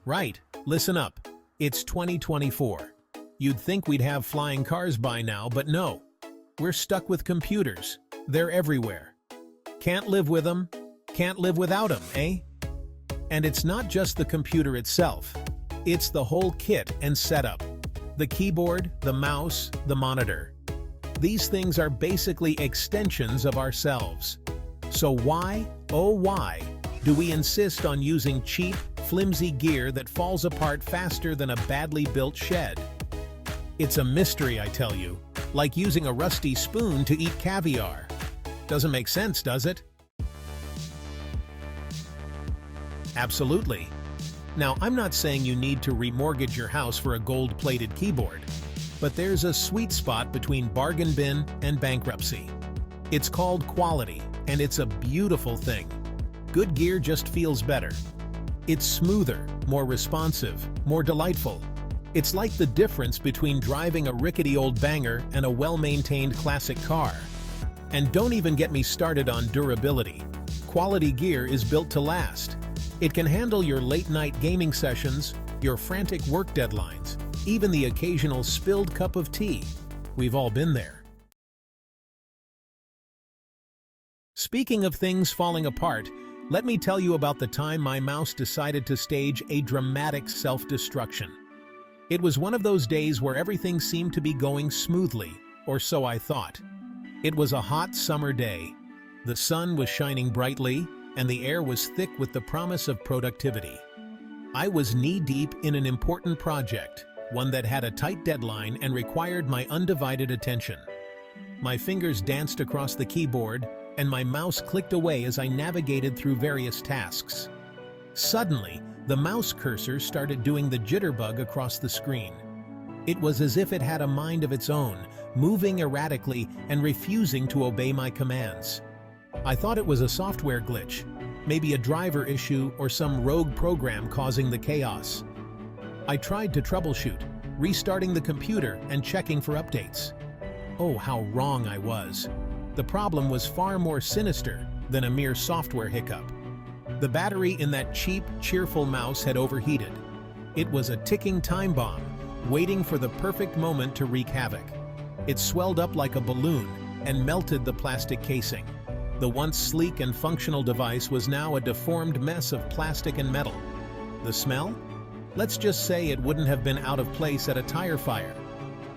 Right, listen up. It's 2024. You'd think we'd have flying cars by now, but no. We're stuck with computers. They're everywhere. Can't live with them, can't live without them, eh? And it's not just the computer itself. It's the whole kit and setup. The keyboard, the mouse, the monitor. These things are basically extensions of ourselves. So why, oh why, do we insist on using cheap, flimsy gear that falls apart faster than a badly built shed? It's a mystery, I tell you, like using a rusty spoon to eat caviar. Doesn't make sense, does it? Absolutely. Now, I'm not saying you need to remortgage your house for a gold-plated keyboard, but there's a sweet spot between bargain bin and bankruptcy. It's called quality, and it's a beautiful thing. Good gear just feels better. It's smoother, more responsive, more delightful. It's like the difference between driving a rickety old banger and a well-maintained classic car. And don't even get me started on durability. Quality gear is built to last. It can handle your late-night gaming sessions, your frantic work deadlines, even the occasional spilled cup of tea. We've all been there. Speaking of things falling apart, let me tell you about the time my mouse decided to stage a dramatic self-destruction. It was one of those days where everything seemed to be going smoothly, or so I thought. It was a hot summer day. The sun was shining brightly, and the air was thick with the promise of productivity. I was knee-deep in an important project, one that had a tight deadline and required my undivided attention. My fingers danced across the keyboard, and my mouse clicked away as I navigated through various tasks. Suddenly, the mouse cursor started doing the jitterbug across the screen. It was as if it had a mind of its own, moving erratically and refusing to obey my commands. I thought it was a software glitch, maybe a driver issue or some rogue program causing the chaos. I tried to troubleshoot, restarting the computer and checking for updates. Oh, how wrong I was. The problem was far more sinister than a mere software hiccup. The battery in that cheap, cheerful mouse had overheated. It was a ticking time bomb, waiting for the perfect moment to wreak havoc. It swelled up like a balloon and melted the plastic casing. The once sleek and functional device was now a deformed mess of plastic and metal. The smell? Let's just say it wouldn't have been out of place at a tire fire.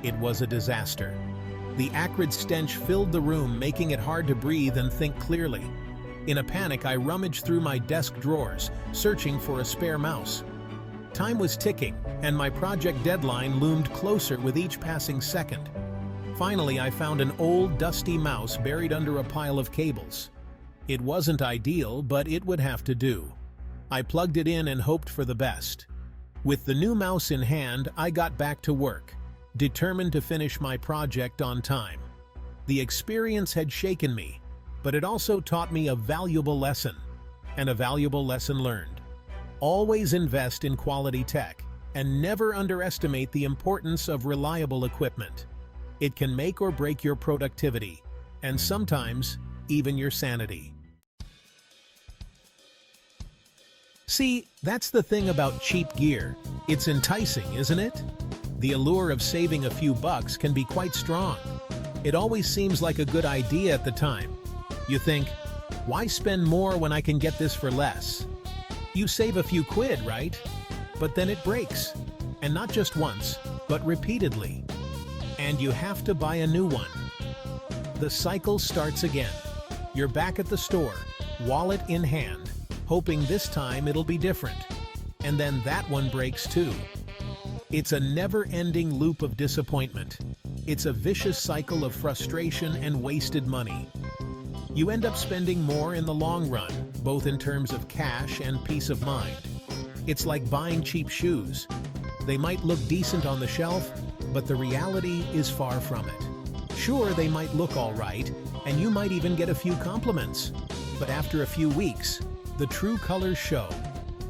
It was a disaster. The acrid stench filled the room, making it hard to breathe and think clearly. In a panic, I rummaged through my desk drawers, searching for a spare mouse. Time was ticking, and my project deadline loomed closer with each passing second. Finally, I found an old, dusty mouse buried under a pile of cables. It wasn't ideal, but it would have to do. I plugged it in and hoped for the best. With the new mouse in hand, I got back to work, determined to finish my project on time. The experience had shaken me, but it also taught me a valuable lesson, and a valuable lesson learned. Always invest in quality tech, and never underestimate the importance of reliable equipment. It can make or break your productivity, and sometimes even your sanity. See, that's the thing about cheap gear. It's enticing, isn't it? The allure of saving a few bucks can be quite strong. It always seems like a good idea at the time. You think, why spend more when I can get this for less? You save a few quid, right? But then it breaks. And not just once, but repeatedly. And you have to buy a new one. The cycle starts again. You're back at the store, wallet in hand, hoping this time it'll be different. And then that one breaks too. It's a never-ending loop of disappointment. It's a vicious cycle of frustration and wasted money. You end up spending more in the long run, both in terms of cash and peace of mind. It's like buying cheap shoes. They might look decent on the shelf, but the reality is far from it. Sure, they might look all right, and you might even get a few compliments. But after a few weeks, the true colors show.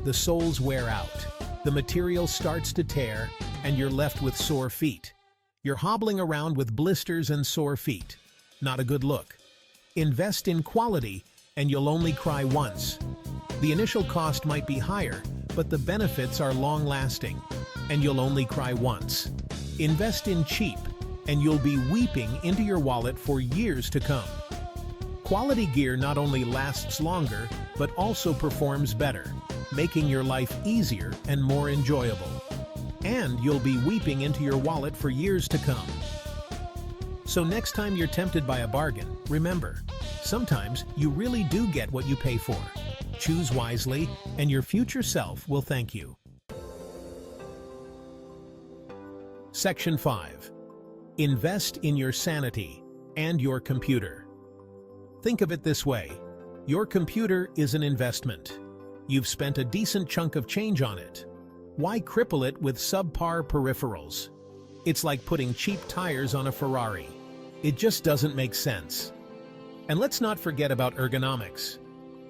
The soles wear out. The material starts to tear, and you're left with sore feet. You're hobbling around with blisters and sore feet. Not a good look. Invest in quality, and you'll only cry once. The initial cost might be higher, but the benefits are long-lasting, and you'll only cry once. Invest in cheap, and you'll be weeping into your wallet for years to come. Quality gear not only lasts longer, but also performs better, making your life easier and more enjoyable. And you'll be weeping into your wallet for years to come. So next time you're tempted by a bargain, remember, sometimes you really do get what you pay for. Choose wisely, and your future self will thank you. Section 5. Invest in your sanity and your computer. Think of it this way. Your computer is an investment. You've spent a decent chunk of change on it. Why cripple it with subpar peripherals? It's like putting cheap tires on a Ferrari. It just doesn't make sense. And let's not forget about ergonomics.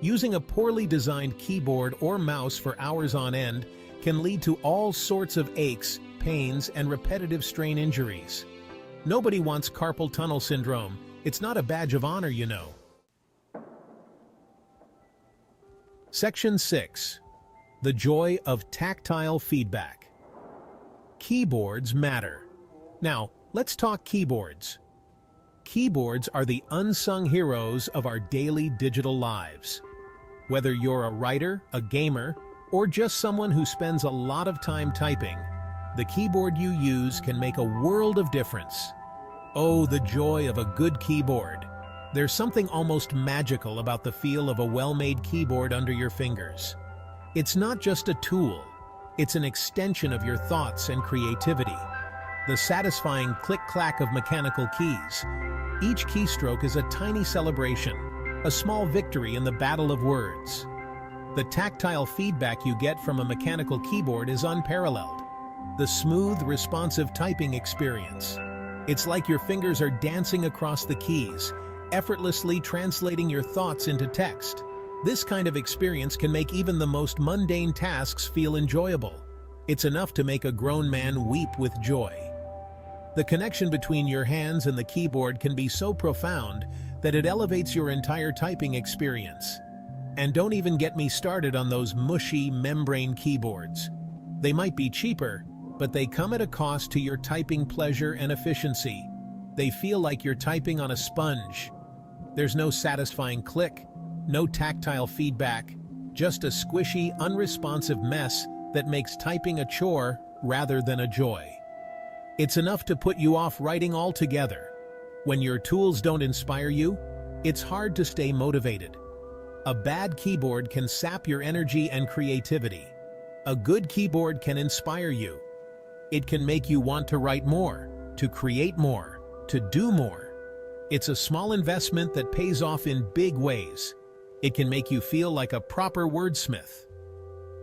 Using a poorly designed keyboard or mouse for hours on end can lead to all sorts of aches, pains, and repetitive strain injuries. Nobody wants carpal tunnel syndrome. It's not a badge of honor, you know. Section 6. The joy of tactile feedback. Keyboards matter. Now, let's talk keyboards. Keyboards are the unsung heroes of our daily digital lives. Whether you're a writer, a gamer, or just someone who spends a lot of time typing, the keyboard you use can make a world of difference. Oh, the joy of a good keyboard. There's something almost magical about the feel of a well-made keyboard under your fingers. It's not just a tool, it's an extension of your thoughts and creativity. The satisfying click-clack of mechanical keys. Each keystroke is a tiny celebration, a small victory in the battle of words. The tactile feedback you get from a mechanical keyboard is unparalleled. The smooth, responsive typing experience. It's like your fingers are dancing across the keys, effortlessly translating your thoughts into text. This kind of experience can make even the most mundane tasks feel enjoyable. It's enough to make a grown man weep with joy. The connection between your hands and the keyboard can be so profound that it elevates your entire typing experience. And don't even get me started on those mushy membrane keyboards. They might be cheaper, but they come at a cost to your typing pleasure and efficiency. They feel like you're typing on a sponge. There's no satisfying click, no tactile feedback, just a squishy, unresponsive mess that makes typing a chore rather than a joy. It's enough to put you off writing altogether. When your tools don't inspire you, it's hard to stay motivated. A bad keyboard can sap your energy and creativity. A good keyboard can inspire you. It can make you want to write more, to create more, to do more. It's a small investment that pays off in big ways. It can make you feel like a proper wordsmith.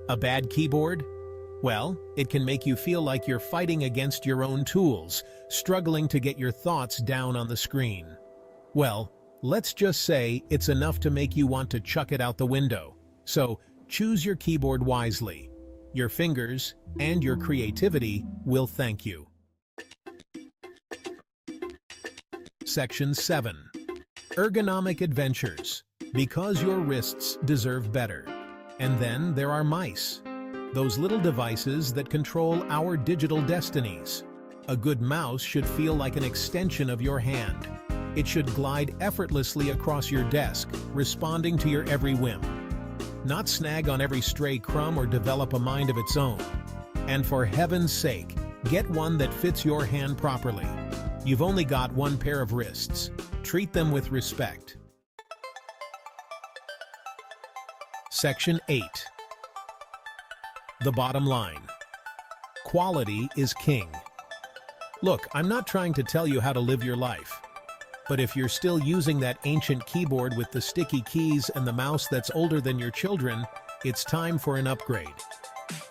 A bad keyboard? Well, it can make you feel like you're fighting against your own tools, struggling to get your thoughts down on the screen. Well, let's just say it's enough to make you want to chuck it out the window. So, choose your keyboard wisely. Your fingers and your creativity will thank you. Section 7. Ergonomic adventures. Because your wrists deserve better. And then there are mice. Those little devices that control our digital destinies. A good mouse should feel like an extension of your hand. It should glide effortlessly across your desk, responding to your every whim. Not snag on every stray crumb or develop a mind of its own. And for heaven's sake, get one that fits your hand properly. You've only got one pair of wrists. Treat them with respect. Section 8. The bottom line. Quality is king. Look, I'm not trying to tell you how to live your life. But if you're still using that ancient keyboard with the sticky keys and the mouse that's older than your children, it's time for an upgrade.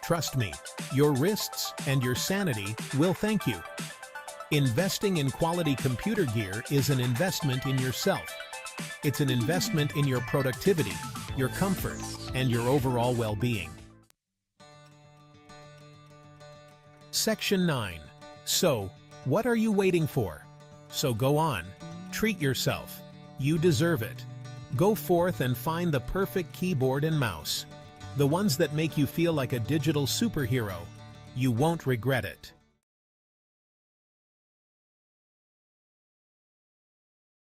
Trust me, your wrists and your sanity will thank you. Investing in quality computer gear is an investment in yourself. It's an investment in your productivity, your comfort, and your overall well-being. Section 9. So, what are you waiting for? So go on. Treat yourself. You deserve it. Go forth and find the perfect keyboard and mouse. The ones that make you feel like a digital superhero. You won't regret it.